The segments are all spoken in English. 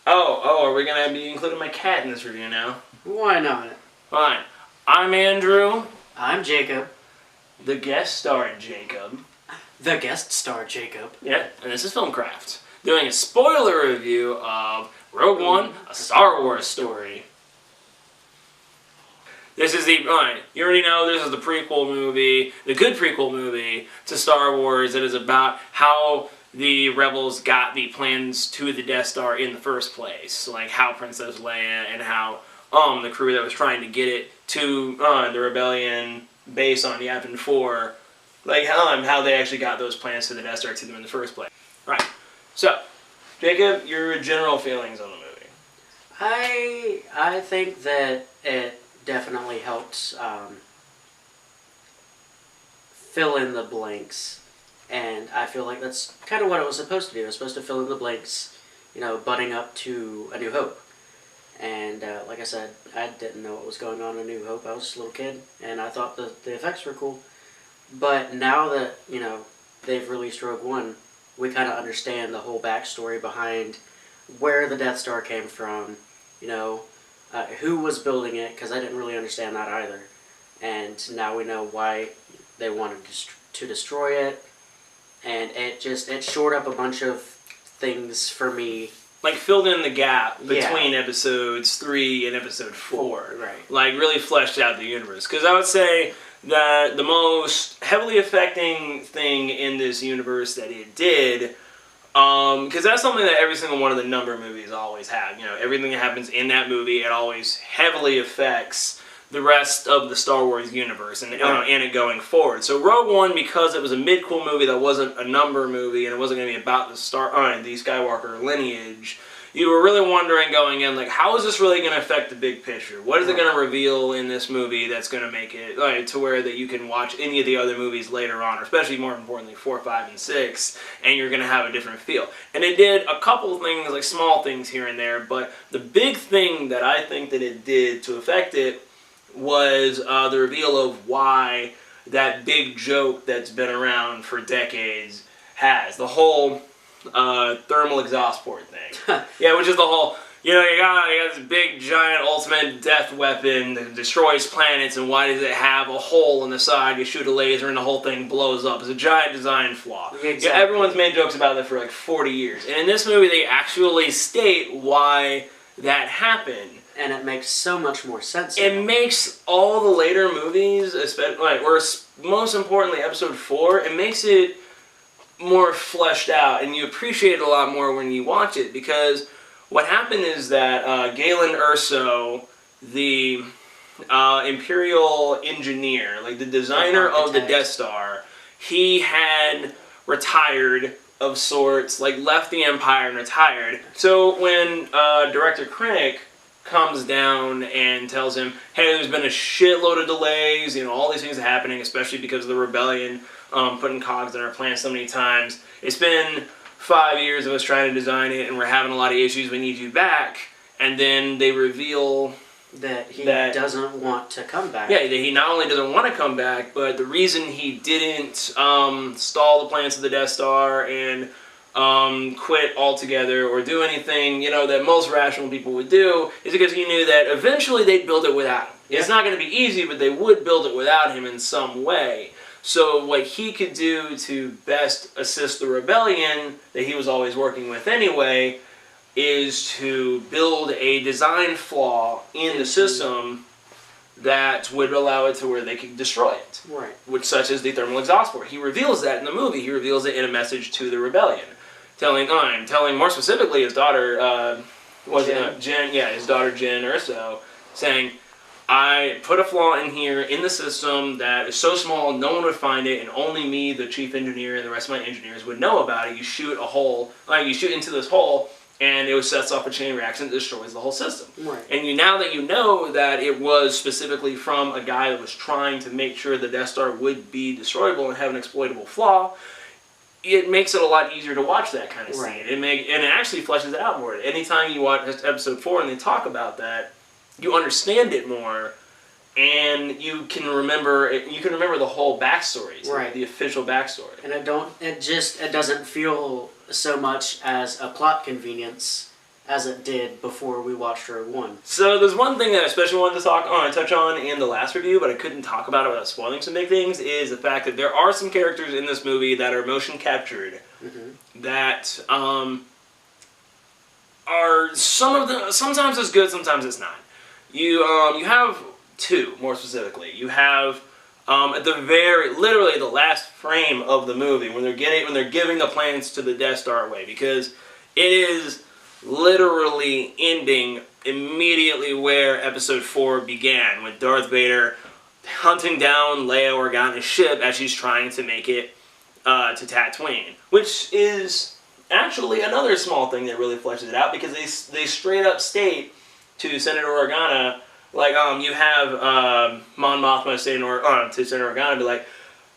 Are we going to be including my cat in this review now? Why not? Fine. I'm Andrew. I'm Jacob. The guest star Jacob. The guest star Jacob. Yeah, and this is Filmcraft, doing a spoiler review of Rogue One, a Star Wars story. This is you already know this is the prequel movie, the good prequel movie to Star Wars. It is about how the Rebels got the plans to the Death Star in the first place. Like how Princess Leia and how the crew that was trying to get it to the Rebellion base on Yavin 4, like how they actually got those plans to the Death Star to them in the first place. Right. So, Jacob, your general feelings on the movie? I think that it definitely helps fill in the blanks, and I feel like that's kind of what it was supposed to do. It was supposed to fill in the blanks, butting up to A New Hope. And like I said, I didn't know what was going on in A New Hope. I was just a little kid, and I thought the effects were cool. But now that, they've released Rogue One, we kind of understand the whole backstory behind where the Death Star came from, who was building it, because I didn't really understand that either. And now we know why they wanted to destroy it, and it shored up a bunch of things for me. Like filled in the gap between episodes 3 and episode 4. Right. Like really fleshed out the universe. Because I would say that the most heavily affecting thing in this universe that it did, because that's something that every single one of the number movies always have. Everything that happens in that movie, it always heavily affects the rest of the Star Wars universe and it going forward. So Rogue One, because it was a mid-cool movie that wasn't a number movie and it wasn't going to be about the Skywalker lineage, you were really wondering going in, like, how is this really going to affect the big picture? What is it going to reveal in this movie that's going to make it to where that you can watch any of the other movies later on, or especially more importantly 4, 5, and 6, and you're going to have a different feel. And it did a couple of things, like small things here and there, but the big thing that I think that it did to affect it was the reveal of why that big joke that's been around for decades has. The whole thermal exhaust port thing. Yeah, which is the whole, you got this big, giant, ultimate death weapon that destroys planets, and why does it have a hole in the side? You shoot a laser and the whole thing blows up. It's a giant design flaw. Exactly. Yeah, everyone's made jokes about that for like 40 years. And in this movie, they actually state why that happened. And it makes so much more sense. It makes all the later movies, especially, or most importantly, Episode 4, it makes it more fleshed out, and you appreciate it a lot more when you watch it, because what happened is that Galen Erso, the Imperial engineer, like the designer of the Death Star, he had retired of sorts, like left the Empire and retired. So when Director Krennic comes down and tells him, hey, there's been a shitload of delays, all these things are happening, especially because of the rebellion putting cogs in our plan so many times. It's been 5 years of us trying to design it, and we're having a lot of issues, we need you back. And then they reveal that he doesn't want to come back. Yeah, that he not only doesn't want to come back, but the reason he didn't stall the plans of the Death Star and quit altogether or do anything, that most rational people would do, is because he knew that eventually they'd build it without him. Yeah. It's not going to be easy, but they would build it without him in some way. So what he could do to best assist the rebellion that he was always working with anyway is to build a design flaw in the system that would allow it to where they could destroy it. Right. Which, such as the thermal exhaust port. He reveals that in the movie. He reveals it in a message to the rebellion. Telling more specifically his daughter, Jen, his daughter Jen Erso, saying, I put a flaw in here in the system that is so small no one would find it, and only me, the chief engineer, and the rest of my engineers would know about it. You shoot a hole, you shoot into this hole, and it sets off a chain reaction that destroys the whole system. Right. And now that you know that it was specifically from a guy that was trying to make sure the Death Star would be destroyable and have an exploitable flaw, it makes it a lot easier to watch that kind of scene. Right. And it actually fleshes it out more. Anytime you watch Episode 4 and they talk about that, you understand it more, and you can remember the whole backstory, right? The official backstory. And it doesn't feel so much as a plot convenience as it did before we watched Rogue One. So there's one thing that I especially wanted to touch on in the last review, but I couldn't talk about it without spoiling some big things, is the fact that there are some characters in this movie that are motion captured that are sometimes it's good, sometimes it's not. You have two, more specifically. You have at the literally the last frame of the movie when they're giving the plans to the Death Star away, because it is literally ending immediately where Episode 4 began, with Darth Vader hunting down Leia Organa's ship as she's trying to make it to Tatooine, which is actually another small thing that really fleshes it out, because they straight up state to Senator Organa, like, you have Mon Mothma saying to Senator Organa, be like,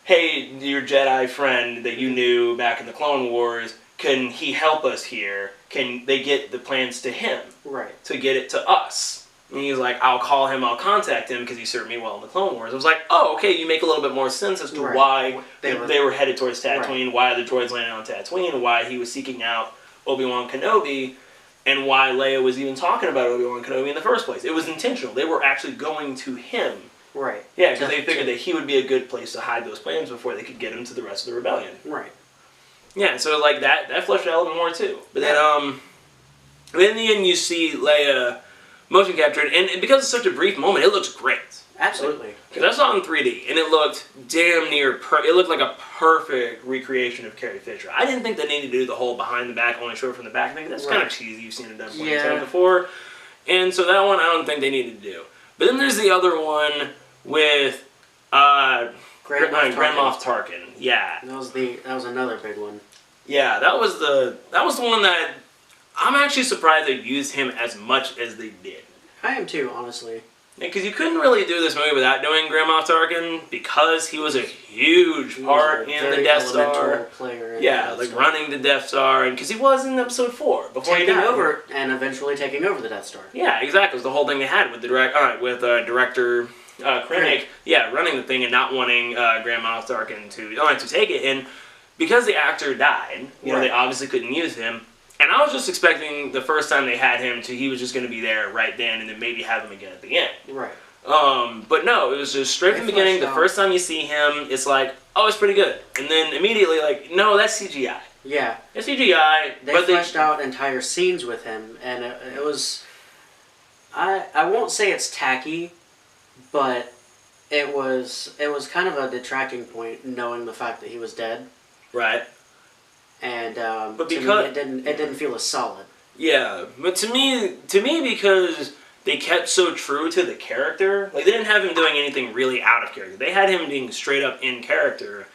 hey, your Jedi friend that you knew back in the Clone Wars, can he help us here? Can they get the plans to him? Right. To get it to us. And he's like, I'll call him, I'll contact him, because he served me well in the Clone Wars. I was like, oh, okay, you make a little bit more sense as to why they were headed towards Tatooine, why the droids landed on Tatooine, why he was seeking out Obi-Wan Kenobi, and why Leia was even talking about Obi-Wan Kenobi in the first place. It was intentional. They were actually going to him. Right. Yeah, because they figured that he would be a good place to hide those plans before they could get him to the rest of the rebellion. Right. Yeah, so like that fleshed out a little bit more too. But then in the end you see Leia motion captured, and because it's such a brief moment, it looks great. Absolutely. Because I saw it in 3D, and it looked damn near it looked like a perfect recreation of Carrie Fisher. I didn't think they needed to do the whole behind the back, only show it from the back. I think that's kind of cheesy. You've seen it done plenty of times before. And so that one I don't think they needed to do. But then there's the other one with Grand Moff Tarkin. Yeah. That was another big one. Yeah, that was the one that I'm actually surprised they used him as much as they did. I am too, honestly. Because you couldn't really do this movie without doing Grand Moff Tarkin, because he was a huge part in the Death Star. Yeah, like running the Death Star, and because he was in Episode 4 before he died. Over and eventually taking over the Death Star. Yeah, exactly. It was the whole thing they had with director Krennic. Yeah, running the thing and not wanting Grand Moff Tarkin to take it, and because the actor died, you know, they obviously couldn't use him. And I was just expecting the first time they had him he was just going to be there right then, and then maybe have him again at the end. Right. But no, it was just straight from the beginning. The first time you see him, it's like, oh, it's pretty good. And then immediately, like, no, that's CGI. Yeah. It's CGI. They fleshed out entire scenes with him, and it was... I won't say it's tacky, but it was kind of a detracting point, knowing the fact that he was dead. Right. And but because it didn't feel as solid. Yeah, but to me, because they kept so true to the character, like they didn't have him doing anything really out of character. They had him being straight up in character.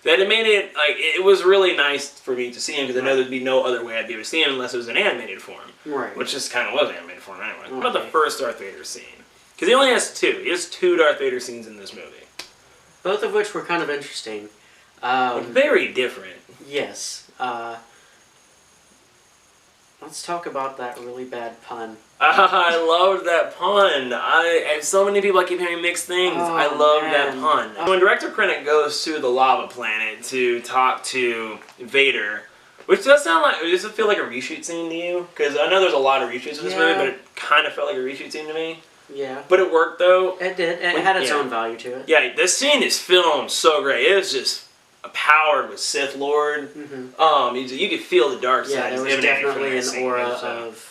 That it made it like it was really nice for me to see him, because I know there'd be no other way I'd be able to see him unless it was an animated form. Right. Which just kind of was animated form anyway. What about the first Darth Vader scene? Because he only has two. He has two Darth Vader scenes in this movie. Both of which were kind of interesting. But very different. Yes. Let's talk about that really bad pun. I loved that pun. And so many people, I keep hearing mixed things. I love that pun. When Director Krennic goes to the lava planet to talk to Vader, which does it feel like a reshoot scene to you? Because I know there's a lot of reshoots in this movie, but it kind of felt like a reshoot scene to me. Yeah. But it worked, though. It did. It had its own value to it. Yeah, this scene is filmed so great. It was just powered with Sith Lord. You could feel the dark side. Yeah, there was definitely an aura of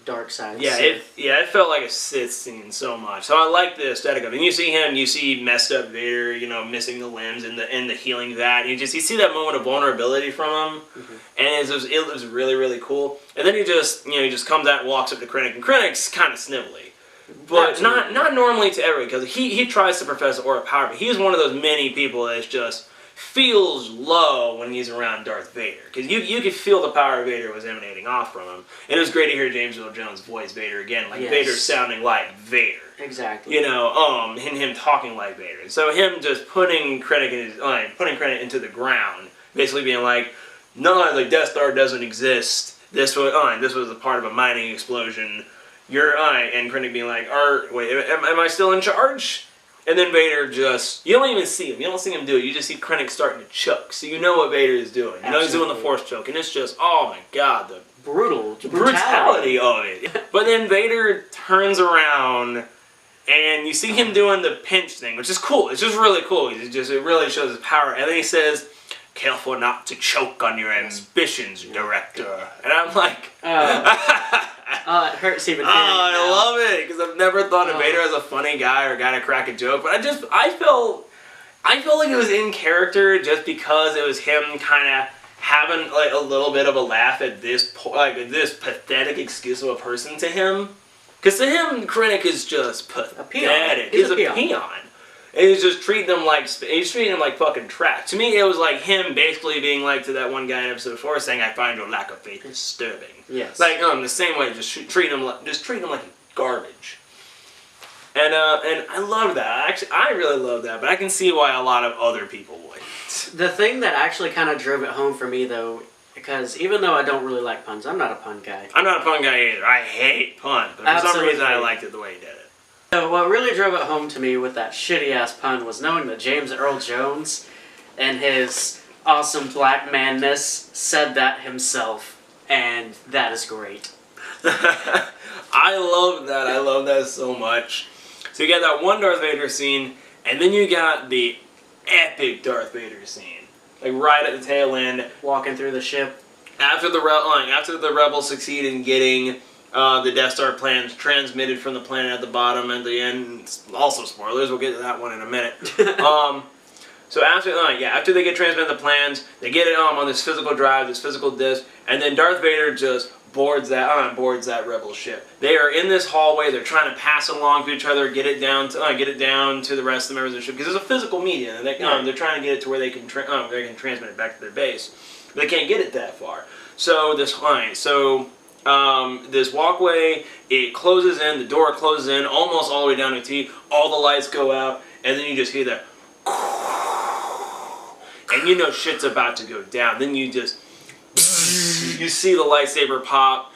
dark side. Yeah, it felt like a Sith scene so much. So I like the aesthetic of it. And you see him, you see messed up Vader, you know, missing the limbs and the healing vat. You see that moment of vulnerability from him, and it was really, really cool. And then he just comes out and walks up to Krennic, and Krennic's kind of snivelly. But not normally to everyone, because he tries to profess aura of power, but he's one of those many people that's just feels low when he's around Darth Vader, because you could feel the power of Vader was emanating off from him, and it was great to hear James Earl Jones voice Vader again, like Vader sounding like Vader. Exactly. You know, and him talking like Vader. So him just putting Krennic into the ground, basically being like, no, the Death Star doesn't exist. This was a part of a mining explosion. And Krennic being like, wait, am I still in charge? And then Vader you don't even see him. You don't see him do it. You just see Krennic starting to choke. So you know what Vader is doing. You know he's doing the Force choke. And it's just, oh my God, the brutality of it. But then Vader turns around and you see him doing the pinch thing, which is cool. It's just really cool. It really shows his power. And then he says, "Careful not to choke on your ambitions, director." And I'm like, it hurts even. I love it because I've never thought of Vader as a funny guy or a guy to crack a joke. But I felt like it was in character just because it was him kind of having like a little bit of a laugh at this pathetic excuse of a person to him. Because to him, Krennic is just pathetic. He's a peon. And he's just treating them like fucking trash. To me, it was like him basically being like to that one guy in episode 4 saying, "I find your lack of faith disturbing." Yes. Like the same way, just treating him like garbage. And I love that. Actually, I really love that. But I can see why a lot of other people would. The thing that actually kind of drove it home for me, though, because even though I don't really like puns, I'm not a pun guy. I'm not a pun guy either. I hate puns. But for some reason, I liked it the way he did it. So what really drove it home to me with that shitty-ass pun was knowing that James Earl Jones and his awesome black manness said that himself, and that is great. I love that. I love that so much. So you got that one Darth Vader scene, and then you got the epic Darth Vader scene. Like right at the tail end. Walking through the ship. After the rebels succeed in getting the Death Star plans transmitted from the planet at the bottom at the end. Also spoilers, we'll get to that one in a minute. So after they get transmitted the plans, they get it on this physical drive, this physical disc, and then Darth Vader just boards that rebel ship. They are in this hallway. They're trying to pass it along to each other, get it down to the rest of the members of the ship because it's a physical medium. And they're trying to get it to where they can transmit it back to their base. But they can't get it that far. So this walkway, it closes in. The door closes in almost all the way down to a T. All the lights go out, and then you just hear that, and you know shit's about to go down. Then you see the lightsaber pop,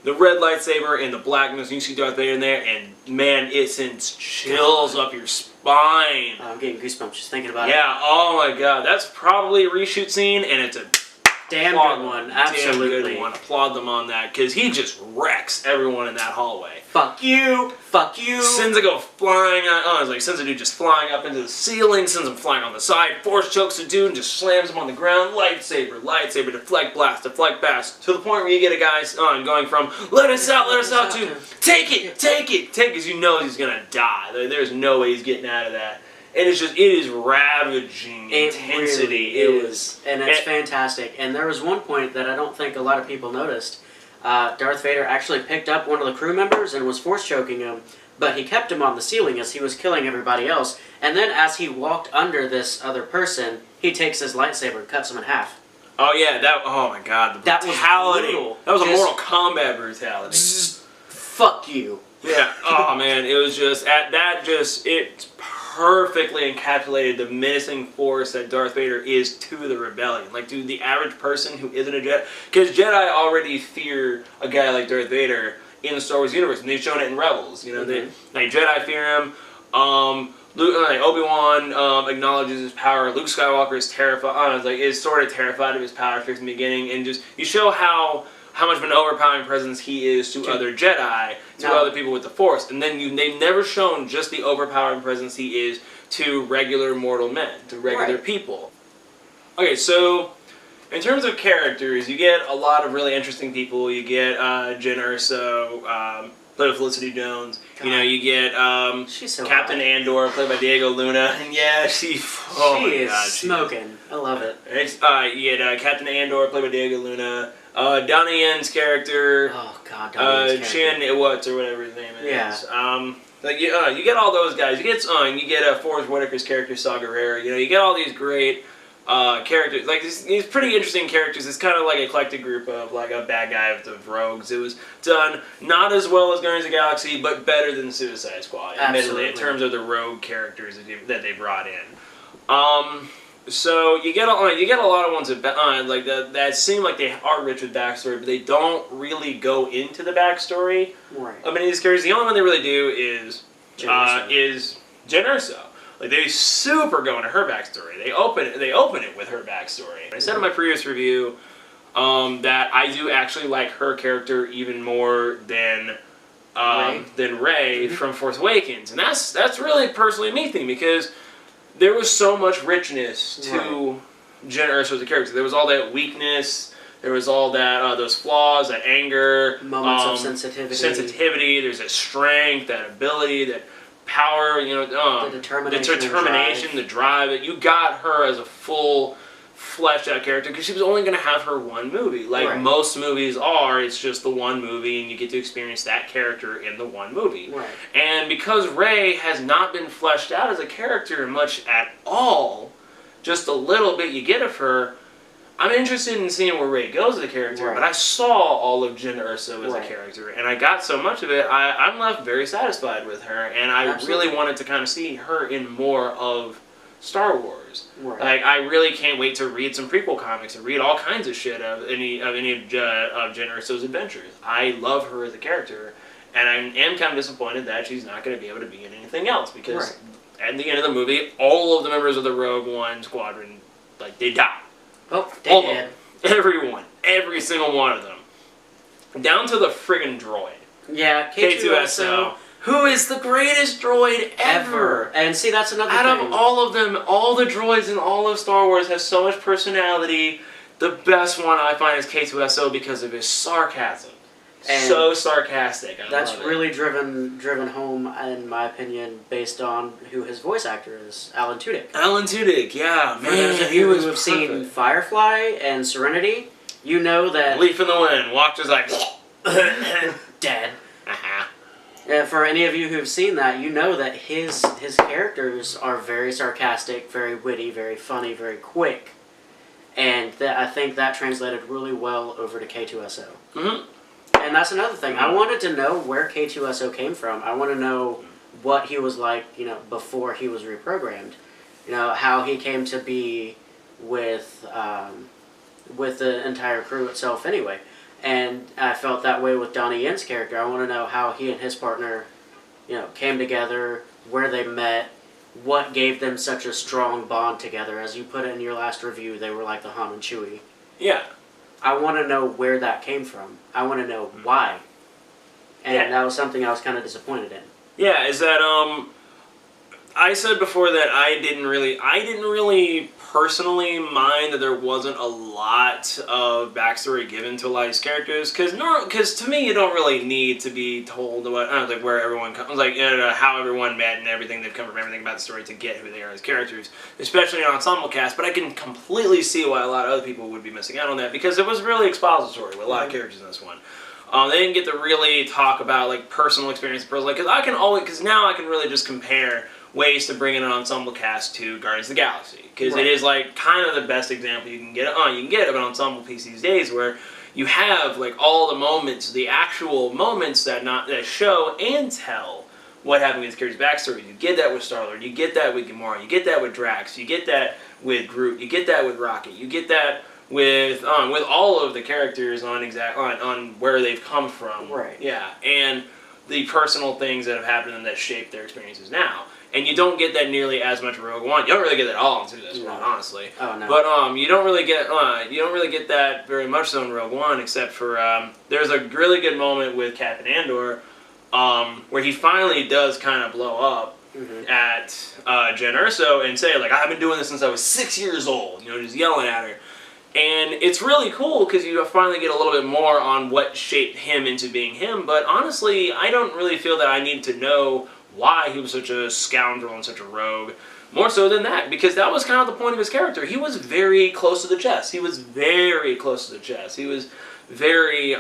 the red lightsaber in the blackness. You see Darth Vader in there, and man, it sends chills up your spine. I'm getting goosebumps just thinking about it. Yeah, oh my god, that's probably a reshoot scene, and it's a damn good one. Absolutely. Damn good one. Applaud them on that, because he just wrecks everyone in that hallway. Fuck you. Fuck you. Sends a go flying sends a dude just flying up into the ceiling, sends him flying on the side, force chokes a dude and just slams him on the ground. Lightsaber, deflect blast, to the point where you get a guy going from let us out to take it, because you know he's gonna die. There's no way he's getting out of that. And it is ravaging intensity. Really is. And it's fantastic. And there was one point that I don't think a lot of people noticed. Darth Vader actually picked up one of the crew members and was force choking him, but he kept him on the ceiling as he was killing everybody else. And then as he walked under this other person, he takes his lightsaber and cuts him in half. Oh yeah, oh my god, the brutality. That was a Mortal Kombat brutality. Fuck you. Yeah, oh man, it was just, it perfectly encapsulated the menacing force that Darth Vader is to the rebellion. Like, dude, the average person who isn't a Jedi, because Jedi already fear a guy like Darth Vader in the Star Wars universe, and they've shown it in Rebels. You know, Jedi fear him. Obi-Wan acknowledges his power. Luke Skywalker is terrified. Is sort of terrified of his power from the beginning, and just you show how much of an overpowering presence he is to other Jedi, other people with the Force. And then they've never shown just the overpowering presence he is to regular mortal men, to regular people. Okay, so in terms of characters, you get a lot of really interesting people. You get Jyn Erso, played by Felicity Jones. God. You know, you get she's so Captain hot. Andor, played by Diego Luna. And yeah, she is smoking. I love it. You get Captain Andor, played by Diego Luna. Donnie Yen's character. Oh god, Donnie Yen's character. Chin Iwatz or whatever his name is. Yeah. You get all those guys. You get Forrest Whitaker's character, Saw Gerrera. You know, you get all these great characters. Like these pretty interesting characters. It's kind of like an eclectic group of like a bad guy of rogues. It was done not as well as Guardians of the Galaxy, but better than Suicide Squad. Admittedly, in terms of the rogue characters that they brought in. So you get a lot of ones that seem like they are rich with backstory, but they don't really go into the backstory of many of these characters. The only one they really do is Jyn Erso. Like they super go into her backstory. They open it with her backstory. I said in my previous review, that I do actually like her character even more than Rey from Force Awakens, and that's really personally a me thing because there was so much richness to Jyn Erso as a character. There was all that weakness. There was all that those flaws, that anger, moments of sensitivity. There's that strength, that ability, that power. The determination, the drive. You got her as a full, fleshed out character because she was only going to have her one movie. Like most movies are, it's just the one movie, and you get to experience that character in the one movie. Right. And because Rey has not been fleshed out as a character much at all, just a little bit you get of her. I'm interested in seeing where Rey goes as a character, but I saw all of Jyn Erso as a character, and I got so much of it, I'm left very satisfied with her, and I really wanted to kind of see her in more of Star Wars. Right. Like, I really can't wait to read some prequel comics and read all kinds of shit of any of Jyn Erso's adventures. I love her as a character, and I am kind of disappointed that she's not going to be able to be in anything else, because at the end of the movie, all of the members of the Rogue One squadron, like, they die. Oh, they did. Everyone. Every single one of them. Down to the friggin' droid. Yeah, K2SO. Who is the greatest droid ever. And see, that's another thing. Out of all of them, all the droids in all of Star Wars have so much personality. The best one I find is K2SO because of his sarcasm. And so sarcastic. That's really driven home, in my opinion, based on who his voice actor is, Alan Tudyk. Alan Tudyk, yeah, man. For those of you who have seen Firefly and Serenity, you know that... Leaf in the Wind. Watcher's like... Dead. For any of you who have seen that, you know that his characters are very sarcastic, very witty, very funny, very quick. And I think that translated really well over to K2SO. Mm-hmm. And that's another thing. I wanted to know where K2SO came from. I want to know what he was like, before he was reprogrammed. How he came to be with the entire crew itself anyway. And I felt that way with Donnie Yen's character. I want to know how he and his partner, came together, where they met, what gave them such a strong bond together. As you put it in your last review, they were like the Han and Chewie. Yeah. I want to know where that came from. I want to know why. And that was something I was kind of disappointed in. Yeah, is that, I said before that I didn't really personally mind that there wasn't a lot of backstory given to a lot of these characters, because to me you don't really need to be told where everyone comes, how everyone met and everything they've come from, everything about the story to get who they are as characters, especially an ensemble cast. But I can completely see why a lot of other people would be missing out on that, because it was really expository with a lot of characters in this one. They didn't get to really talk about personal experience, because now I can really just compare ways to bring in an ensemble cast to Guardians of the Galaxy, because it is kind of the best example you can get of an ensemble piece these days, where you have all the moments, the actual moments that show and tell what happened with characters' backstory. You get that with Star-Lord, you get that with Gamora, you get that with Drax, you get that with Groot, you get that with Rocket, you get that with all of the characters on where they've come from. Right. Yeah, and the personal things that have happened and that shape their experiences now. And you don't get that nearly as much in Rogue One. You don't really get that all in Suicide Squad, honestly. Oh no. But you don't really get that very much so in Rogue One, except for there's a really good moment with Captain Andor, where he finally does kind of blow up at Jyn Erso and say I've been doing this since I was 6 years old. Just yelling at her. And it's really cool because you finally get a little bit more on what shaped him into being him. But honestly, I don't really feel that I need to know why he was such a scoundrel and such a rogue. More so than that, because that was kind of the point of his character. He was very close to the chest. He was very closeted. He was very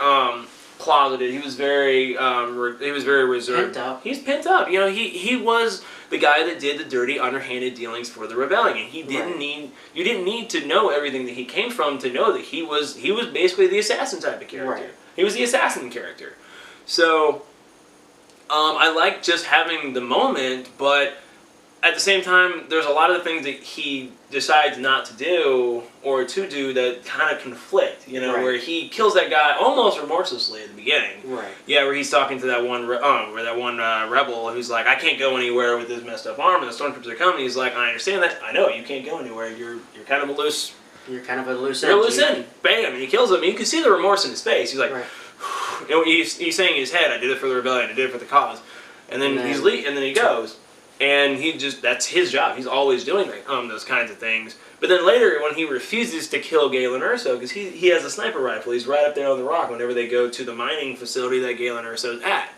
reserved. Pent up. He's pent up. He was the guy that did the dirty, underhanded dealings for the rebellion. He didn't need. You didn't need to know everything that he came from to know that he was basically the assassin type of character. Right. He was the assassin character. So, I like just having the moment, but at the same time, there's a lot of the things that he decides not to do or to do that kind of conflict, where he kills that guy almost remorselessly at the beginning. Right. Yeah, where he's talking to that one rebel who's like, I can't go anywhere with this messed up arm, and the stormtroopers are coming. He's like, I understand that. I know, you can't go anywhere. You're kind of a loose You're kind of a loose You're end. loose end. Bam! And he kills him. And you can see the remorse in his face. He's like, Right. you know, he's saying in his head, "I did it for the rebellion. I did it for the cause." And then and then he goes, and that's his job. He's always doing those kinds of things. But then later, when he refuses to kill Galen Erso, because he has a sniper rifle, he's right up there on the rock whenever they go to the mining facility that Galen Erso's at,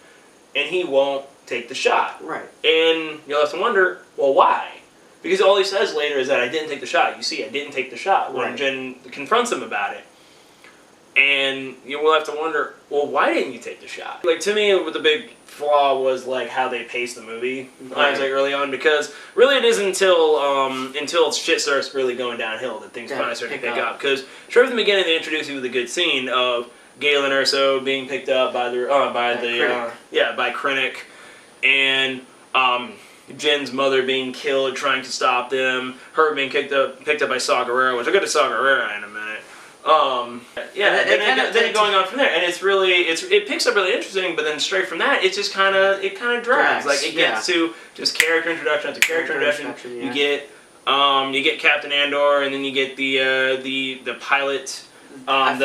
and he won't take the shot. Right. And you'll have to wonder, well, why? Because all he says later is that I didn't take the shot. You see, I didn't take the shot when Jyn confronts him about it. And you will have to wonder, well, why didn't you take the shot? Like, to me, the big flaw was, like, how they paced the movie, I was like, early on, because really it isn't until shit starts really going downhill that things finally start to pick up. Because straight from the beginning, they introduce you with a good scene of Galen Erso being picked up by Krennic, and Jyn's mother being killed trying to stop them, her being picked up by Saw Gerrera, which I'll get to Saw Gerrera in a minute. Then going on from there, and it picks up really interesting, but then straight from that, it just kind of drags. Like it gets to just character introduction after character introduction. You get Captain Andor, and then you get the pilot. You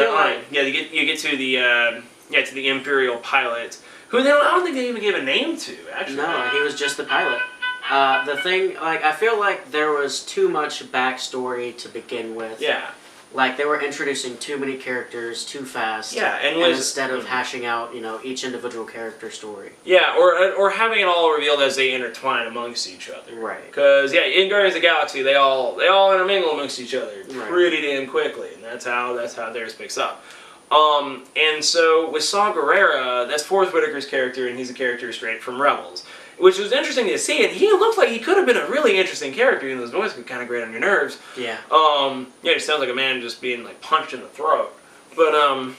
get to the Imperial pilot, who I don't think they even gave a name to. Actually, no, he was just the pilot. The thing, like, I feel like there was too much backstory to begin with. Yeah. Like, they were introducing too many characters too fast. Yeah, and instead of hashing out, each individual character story. Yeah, or having it all revealed as they intertwine amongst each other. Right. Because in Guardians of the Galaxy, they all intermingle amongst each other pretty damn quickly, and that's how theirs picks up. And so with Saw Gerrera, that's Forrest Whitaker's character, and he's a character straight from Rebels, which was interesting to see. And he looked like he could have been a really interesting character, even though his voice could kind of grate on your nerves. Yeah. He sounds like a man just being like punched in the throat. But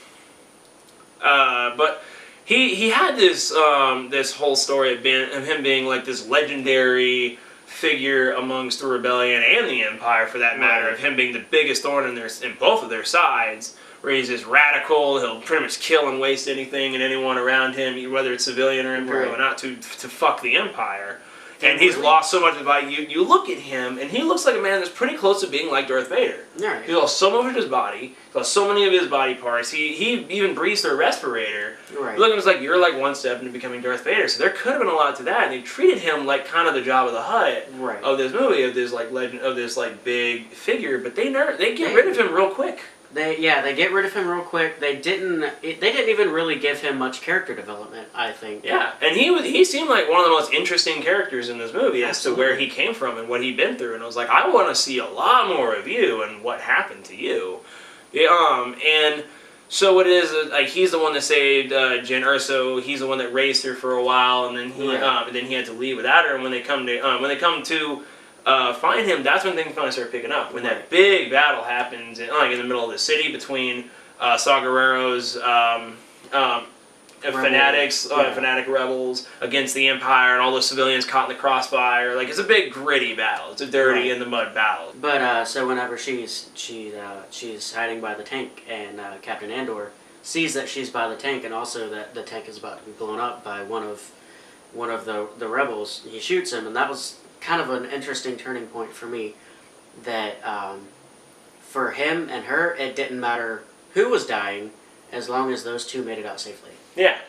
he had this whole story of him being like this legendary figure amongst the rebellion and the Empire, for that matter, of him being the biggest thorn in both of their sides. Where he's this radical, he'll pretty much kill and waste anything and anyone around him, whether it's civilian or Imperial or not, to fuck the Empire. And he's lost so much of it. You look at him, and he looks like a man that's pretty close to being like Darth Vader. Right. He lost so much of his body, he lost so many of his body parts. He even breathes through a respirator. Right. You look at him, it's like you're like one step into becoming Darth Vader. So there could have been a lot to that, and they treated him like kind of the Jabba the Hutt of this movie, of this like legend, of this like big figure. But they get rid of him real quick. They get rid of him real quick. They didn't even really give him much character development, I think. Yeah, and he seemed like one of the most interesting characters in this movie as to where he came from and what he'd been through. And I was like, I want to see a lot more of you and what happened to you. Yeah, and so what it is, like, he's the one that saved Jyn Erso. He's the one that raised her for a while, and then he had to leave without her. And when they come to find him, that's when things finally start picking up. When that big battle happens in the middle of the city between Saw Gerrera's fanatic rebels against the Empire, and all those civilians caught in the crossfire. Like, it's a big gritty battle. It's a dirty in the mud battle. But so whenever she's hiding by the tank, and Captain Andor sees that she's by the tank, and also that the tank is about to be blown up by one of the rebels, he shoots him, and that was kind of an interesting turning point for me, that for him and her, it didn't matter who was dying as long as those two made it out safely. That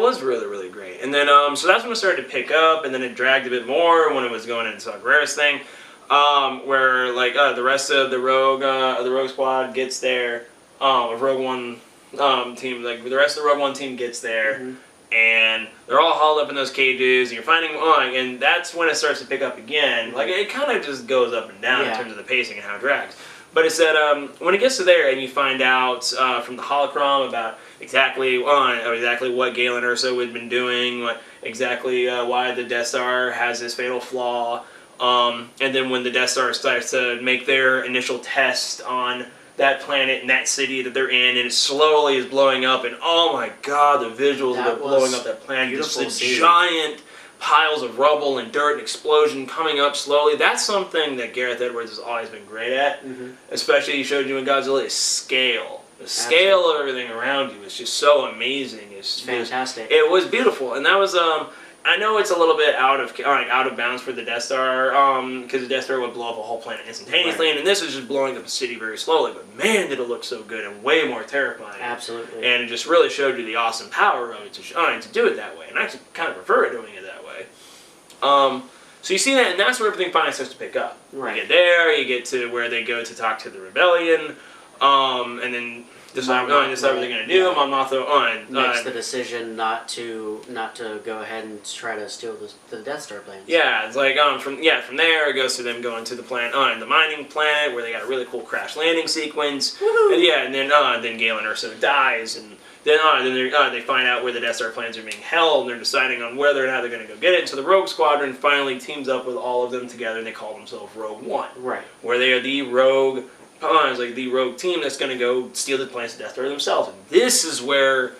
was really, really great. And then so that's when it started to pick up, and then it dragged a bit more when it was going into Saw Gerrera's thing, where like the rest of the Rogue Squad gets there, Rogue One team, like the rest of the Rogue One team gets there. Mm-hmm. And they're all hauled up in those cages, and you're finding and that's when it starts to pick up again. Like, it kind of just goes up and down in terms of the pacing and how it drags. But it's that when it gets to there, and you find out from the holocron about exactly what Galen Erso had been doing, why the Death Star has this fatal flaw, and then when the Death Star starts to make their initial test on that planet and that city that they're in, and it slowly is blowing up, and oh my god, the visuals of it blowing up that planet, just the giant piles of rubble and dirt and explosion coming up slowly. That's something that Gareth Edwards has always been great at, especially he showed you in Godzilla, is scale. The scale of everything around you is just so amazing. It's fantastic. It was beautiful, and that was I know it's a little bit out of bounds for the Death Star, because the Death Star would blow up a whole planet instantaneously, and this is just blowing up a city very slowly. But man, did it look so good and way more terrifying. Absolutely. And it just really showed you the awesome power of it to do it that way. And I actually kind of prefer it doing it that way. So you see that, and that's where everything finally starts to pick up. Right. You get there, you get to where they go to talk to the rebellion, and then decide what they're going to do. Mon Mothma makes the decision not to go ahead and try to steal the Death Star plans. Yeah, it's like from there it goes to them going to the planet, the mining planet, where they got a really cool crash landing sequence. And, and then Galen Erso dies, and then they find out where the Death Star plans are being held, and they're deciding on whether or not they're going to go get it. So the Rogue Squadron finally teams up with all of them together, and they call themselves Rogue One. Right. Where they are the rogue. It's like the rogue team that's going to go steal the plans of Death Star themselves. And this is where,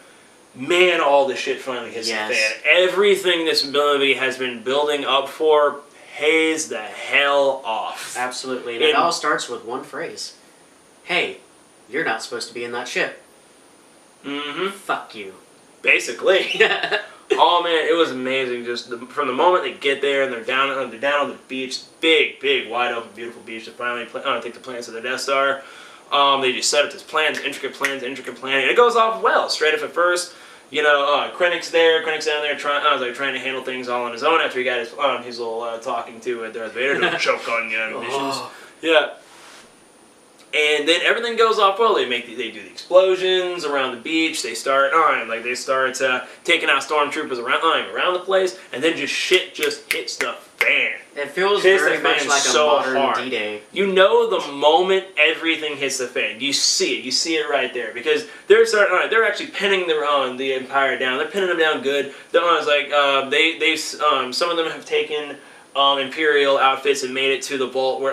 man, all this shit finally hits the fan. Everything this movie has been building up for pays the hell off. Absolutely. And it all starts with one phrase. Hey, you're not supposed to be in that ship. Mm-hmm. Fuck you. Basically. Oh man, it was amazing. Just from the moment they get there and they're down on the beach, big, wide open, beautiful beach. To finally take the plans of the Death Star. They just set up this intricate planning. And it goes off well. Straight up at first, Krennic's there. Krennic's down there trying to handle things all on his own after he got his little talking to Darth Vader. Don't choke on missions. Yeah. And then everything goes off well. They do the explosions around the beach. They start taking out stormtroopers around the place, and then shit hits the fan. It feels very much like a modern D-Day. You know the moment everything hits the fan. You see it. You see it right there because they're actually pinning the Empire down. They're pinning them down good. Some of them have taken Imperial outfits and made it to the vault where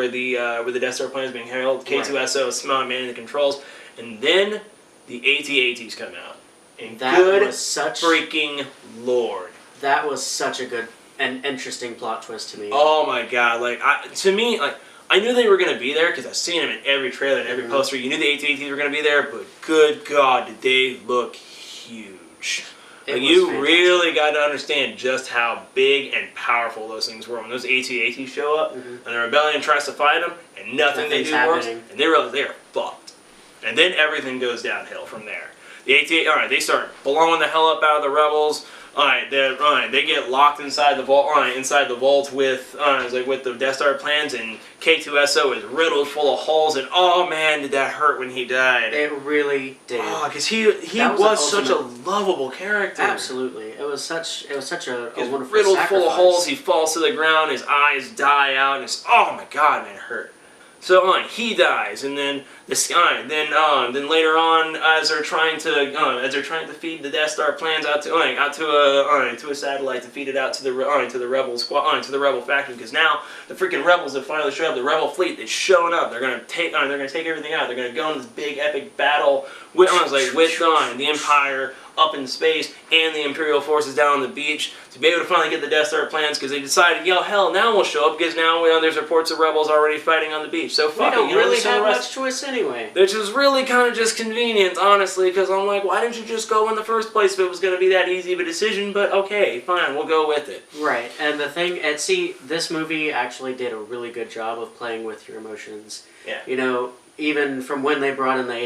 the Death Star plan is being held. K2SO is manning the controls, and then the AT-ATs come out. And that was such freaking lord. That was such a good and interesting plot twist to me. Oh my god! I knew they were gonna be there because I've seen them in every trailer and every poster. You knew the AT-ATs were gonna be there, but good god, did they look huge! You really got to understand just how big and powerful those things were when those AT-ATs show up, and the rebellion tries to fight them, and nothing they do works, and they realize they are fucked. And then everything goes downhill from there. The AT-AT, they start blowing the hell up out of the rebels. They get locked inside the vault with the Death Star plans, and K2SO is riddled full of holes, and oh man, did that hurt when he died. It really did. Oh, because he was such a lovable character. Absolutely, it was such a wonderful riddled sacrifice. full of holes. He falls to the ground. His eyes die out, and oh my god, man, it hurt. So he dies, and then then later on, as they're trying to feed the Death Star plans out to a satellite to feed it out to the rebel squad, to the rebel faction, because now the freaking rebels have finally showed up. The rebel fleet is showing up. They're gonna take everything out. They're gonna go in this big epic battle with the Empire up in space and the Imperial forces down on the beach to be able to finally get the Death Star plans, because they decided, hell, now we'll show up, because now there's reports of rebels already fighting on the beach. So fuck it. We don't really have much choice anyway. Which is really kind of just convenient, honestly, because I'm like, why didn't you just go in the first place if it was going to be that easy of a decision? But okay, fine, we'll go with it. Right, and this movie actually did a really good job of playing with your emotions. Yeah. Even from when they brought in the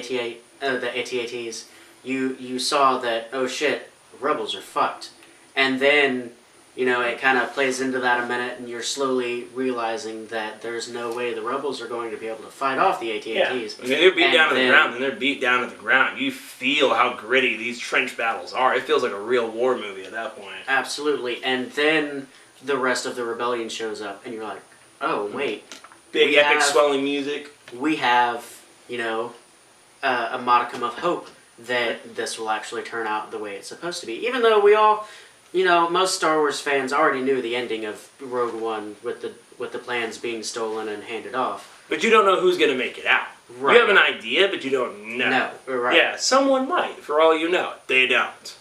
AT-ATs, you saw that, oh shit, rebels are fucked. And then, it kind of plays into that a minute, and you're slowly realizing that there's no way the rebels are going to be able to fight off the AT-ATs. Yeah. They're beat down to the ground, and they're beat down to the ground. You feel how gritty these trench battles are. It feels like a real war movie at that point. Absolutely. And then the rest of the rebellion shows up, and you're like, oh, wait. Big epic swelling music. We have, a modicum of hope that this will actually turn out the way it's supposed to be. Even though we all, most Star Wars fans already knew the ending of Rogue One with the plans being stolen and handed off. But you don't know who's going to make it out. Right. You have an idea, but you don't know. No, right. Yeah, someone might, for all you know. They don't.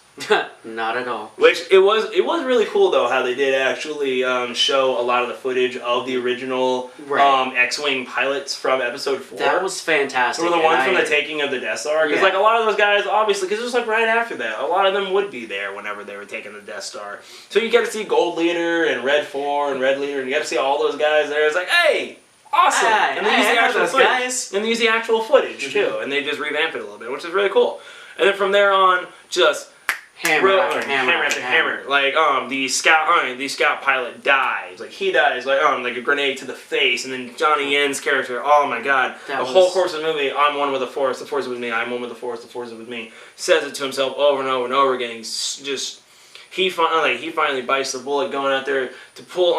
Not at all. Which it was really cool though how they did actually show a lot of the footage of the original Right. X-wing pilots from Episode 4. That was fantastic. So the and ones from I- the taking of the Death Star, because Yeah. like a lot of those guys, obviously, because it was like right after that, a lot of them would be there whenever they were taking the Death Star. So you get to see Gold Leader and Red 4 and Red Leader, and you get to see all those guys there. It's like, hey, awesome! Hi, And they use I the know actual those footage, guys. and they use the actual footage too, and they just revamp it a little bit, which is really cool. And then from there on, just Hammer after hammer after hammer. Like the scout pilot dies. Like he dies like a grenade to the face, and then Johnny Yen's character. Oh my god! That The was- whole course of the movie, I'm one with the Force. The Force is with me. I'm one with the Force. The Force is with me. Says it to himself over and over and over again. He's just he finally bites the bullet, going out there to pull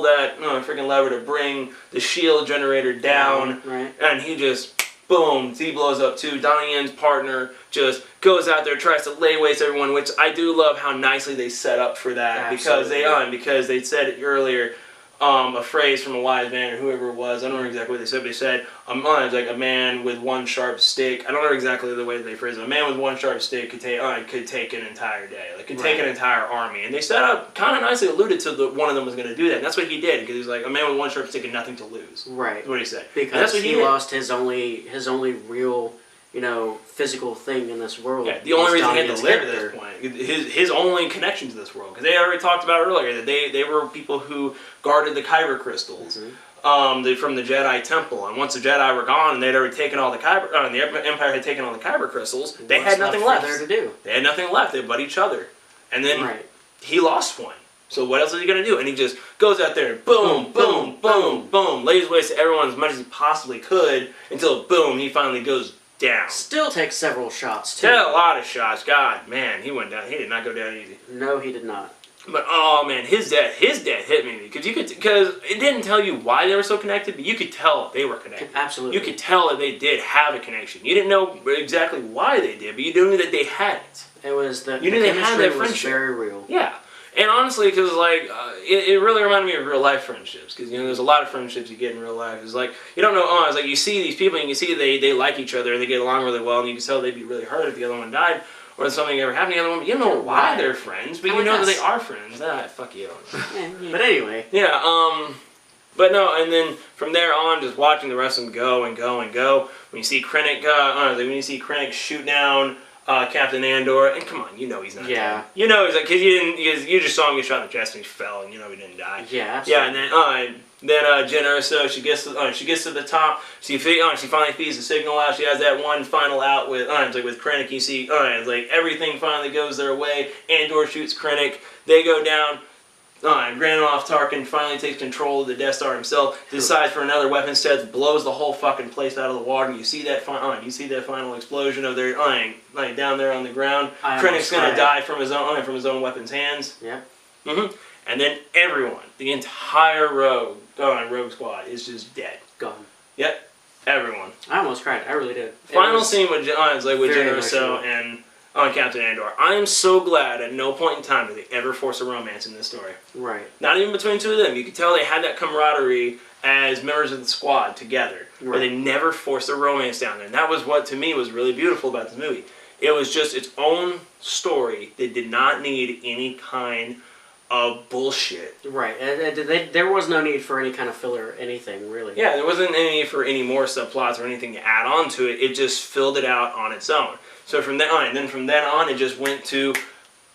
that freaking lever to bring the shield generator down, Right. and he just. Boom, he blows up too. Donnie Yen's partner just goes out there, tries to lay waste everyone, which I do love how nicely they set up for that. Absolutely. Because they said it earlier, a phrase from a wise man or whoever it was, I don't remember exactly what they said, but they said, it's like a man with one sharp stick. I don't know exactly the way they phrased it. A man with one sharp stick could take an entire day. Like, could take an entire army. And they set up, kind of nicely alluded to one of them was going to do that. And that's what he did, because he was like, a man with one sharp stick and nothing to lose. Right. That's what he said. Because and that's what he did. lost his only real, physical thing in this world. Yeah, the only reason he had to Donnie's live at character. this point, his only connection to this world, because they already talked about earlier that they were people who guarded the Kyber crystals from the Jedi Temple, and once the Jedi were gone and they'd already taken all the Kyber, the Empire had taken all the Kyber crystals, they had nothing left. For there to do. They had nothing left. They but each other, and then he lost one. So what else is he gonna do? And he just goes out there and boom, boom, boom, boom, lays waste to everyone as much as he possibly could until boom, he finally goes down. Still takes several shots too. Yeah, a lot of shots. God, man, he went down. He did not go down easy. No, he did not. But oh man, his death hit me because it didn't tell you why they were so connected, but you could tell they were connected. Absolutely. You could tell that they did have a connection. You didn't know exactly why they did, but you knew that they had it. It was the You knew they had chemistry that was friendship. very real. Yeah. And honestly, because it really reminded me of real life friendships. Because there's a lot of friendships you get in real life. It's like you don't know. It's like you see these people and you can see they like each other and they get along really well, and you can tell they'd be really hurt if the other one died or if something ever happened to the other one. But you don't know why they're friends, but you know that they are friends. Fuck you. But anyway. Yeah. But no, and then from there on, just watching the rest of them go and go and go. When you see Krennic, when you see Krennic shoot down Captain Andor, and come on, you know he's not dead. You know he's like, because you just saw him get shot in the chest and he fell, and you know he didn't die. Yeah, absolutely. Yeah, and then Jyn Erso, she gets to the top. She finally feeds the signal out. She has that one final out with with Krennic. You see, everything finally goes their way. Andor shoots Krennic. They go down. Grand Moff Tarkin finally takes control of the Death Star himself. Decides for another weapon set, blows the whole fucking place out of the water. And you see that final explosion of their down there on the ground. Krennic's gonna die from his own weapon's hands. Yeah. And then everyone, the entire Rogue Squad is just dead. Gone. Yep, everyone. I almost cried. I really did. Final scene with Jyn very Erso and Captain Andor. I am so glad at no point in time did they ever force a romance in this story. Right. Not even between two of them. You could tell they had that camaraderie as members of the squad together. Right. But they never forced a romance down there. And that was what, to me, was really beautiful about this movie. It was just its own story that did not need any kind of bullshit. Right. There was no need for any kind of filler or anything, really. Yeah, there wasn't any for any more subplots or anything to add on to it. It just filled it out on its own. So from then on, it just went to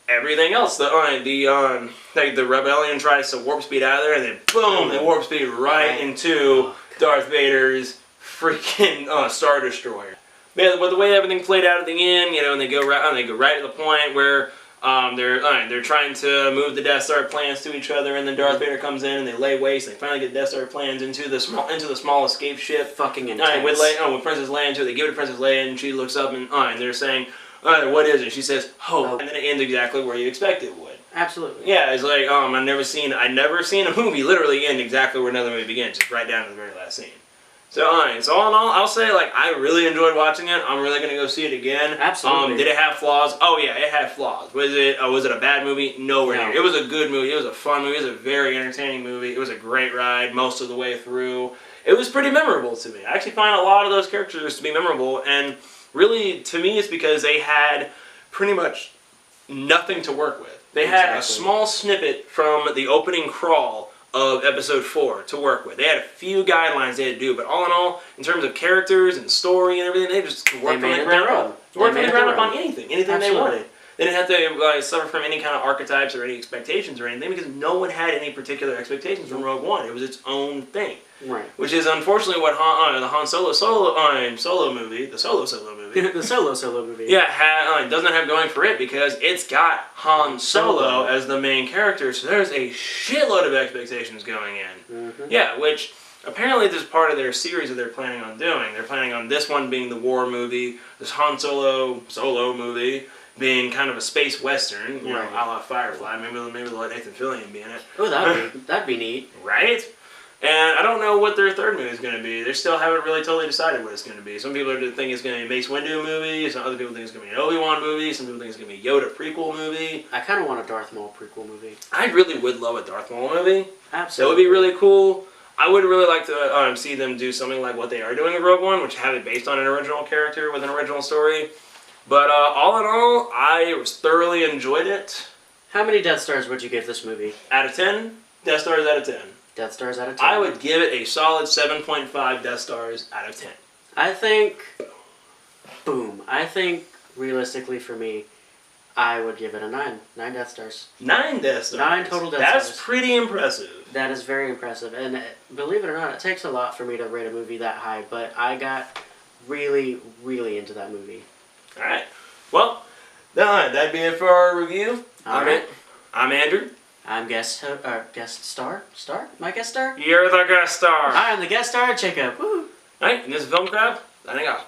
everything else. The rebellion tries to warp speed out of there, and then boom, they warp speed right into Darth Vader's freaking Star Destroyer. But the way everything played out at the end, and they go right to the point where they're trying to move the Death Star plans to each other, and then Darth Vader comes in and they lay waste. They finally get Death Star plans into the small escape ship. Fucking intense. With Princess Leia, they give it to Princess Leia, and she looks up and they're saying, "What is it?" She says, "Hope," and then it ends exactly where you expect it would. Absolutely. Yeah, it's like I've never seen a movie literally end exactly where another movie begins, just right down to the very last scene. So, so all in all, I'll say, I really enjoyed watching it. I'm really going to go see it again. Absolutely. Did it have flaws? Oh, yeah, it had flaws. Was it a bad movie? Nowhere near. It was a good movie. It was a fun movie. It was a very entertaining movie. It was a great ride most of the way through. It was pretty memorable to me. I actually find a lot of those characters to be memorable, and really, to me, it's because they had pretty much nothing to work with. They had a Exactly. small snippet from the opening crawl of episode 4 to work with. They had a few guidelines they had to do, but all in all, in terms of characters and story and everything, they just worked from made the it ground their up. own. Worked They from the made it ground their up on own. anything they Absolutely. wanted. They didn't have to suffer from any kind of archetypes or any expectations or anything because no one had any particular expectations from Rogue One. It was its own thing. Right. Which is unfortunately what the Han Solo movie, the Solo movie, The Solo movie. yeah, doesn't have going for it because it's got Han Solo Solo. as the main character, so there's a shitload of expectations going in. Mhm. Yeah, which apparently this is part of their series that they're planning on doing. They're planning on this one being the war movie, this Han Solo movie being kind of a space western, you know, Right. a la Firefly. Maybe they'll let Nathan Fillion be in it. Oh, that'd be neat. Right? And I don't know what their third movie is going to be. They still haven't really totally decided what it's going to be. Some people think it's going to be a Mace Windu movie. Some other people think it's going to be an Obi-Wan movie. Some people think it's going to be a Yoda prequel movie. I kind of want a Darth Maul prequel movie. I really would love a Darth Maul movie. That Absolutely. would be really cool. I would really like to see them do something like what they are doing with Rogue One, which have it based on an original character with an original story. But all in all, I thoroughly enjoyed it. How many Death Stars would you give this movie? Out of 10, Death Stars out of 10. Death Stars out of 10. I would give it a solid 7.5 Death Stars out of 10. I think realistically for me, I would give it a 9. 9 Death Stars. 9 Death Stars. 9 total Death That's Stars. pretty impressive. That is very impressive. And believe it or not, it takes a lot for me to rate a movie that high, but I got really, really into that movie. Alright. Well, that'd be it for our review. Alright. I'm Andrew. I'm guest star? Star? My guest star? You're the guest star. I am the guest star, Jacob. Woo! Alright, and this is Film Crab, signing off.